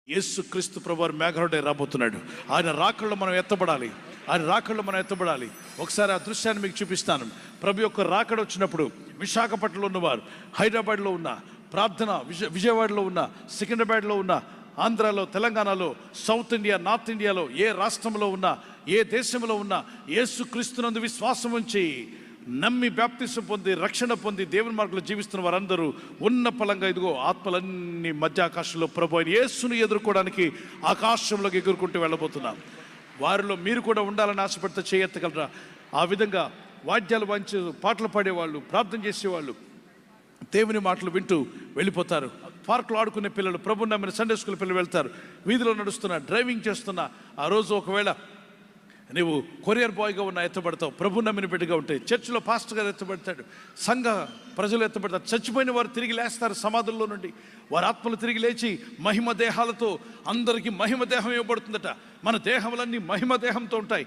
యేసు క్రీస్తు ప్రభువారు మేఘరుడే రాబోతున్నాడు. ఆయన రాకళ్ళు మనం ఎత్తబడాలి. ఒకసారి ఆ దృశ్యాన్ని మీకు చూపిస్తాను. ప్రభు యొక్క రాకడ వచ్చినప్పుడు విశాఖపట్నంలో ఉన్నవారు, హైదరాబాద్లో ఉన్న ప్రార్థన, విజయవాడలో ఉన్న, సికింద్రాబాద్లో ఉన్న, ఆంధ్రాలో, తెలంగాణలో, సౌత్ ఇండియా, నార్త్ ఇండియాలో, ఏ రాష్ట్రంలో ఉన్నా, ఏ దేశంలో ఉన్నా, యేసు క్రీస్తునందు విశ్వాసం ఉంచి నమ్మి బాప్తిసం పొంది రక్షణ పొంది దేవుని మార్గంలో జీవిస్తున్న వారందరూ ఉన్న ఫలంగా ఇదిగో ఆత్మలన్నీ మధ్య ఆకాశంలో ప్రభు అయిన యేసును ఎదుర్కోవడానికి ఆకాశంలోకి ఎగురుకుంటూ వెళ్ళబోతున్నారు. వారిలో మీరు కూడా ఉండాలని ఆశపడితే చేయెత్తగలరా? ఆ విధంగా వాద్యాలు వాయించి పాటలు పాడేవాళ్ళు, ప్రార్థన చేసేవాళ్ళు దేవుని మాటలు వింటూ వెళ్ళిపోతారు. పార్కులో ఆడుకునే పిల్లలు, ప్రభు నమ్మిన సండే స్కూల్ పిల్లలు వెళ్తారు. వీధిలో నడుస్తున్నా, డ్రైవింగ్ చేస్తున్నా, ఆ రోజు ఒకవేళ నువ్వు కొరియర్ బాయ్గా ఉన్న ఎత్తబడతావు. ప్రభు నమ్మిన బిడ్డగా ఉంటే చర్చిలో పాస్టర్ గారు ఎత్తబడతాడు, సంఘ ప్రజలు ఎత్తబడతారు. చచ్చిపోయిన వారు తిరిగి లేస్తారు సమాధుల్లో నుండి. వారి ఆత్మలు తిరిగి లేచి మహిమ దేహాలతో, అందరికీ మహిమ దేహం ఇవ్వబడుతుందట. మన దేహములన్నీ మహిమ దేహంతో ఉంటాయి.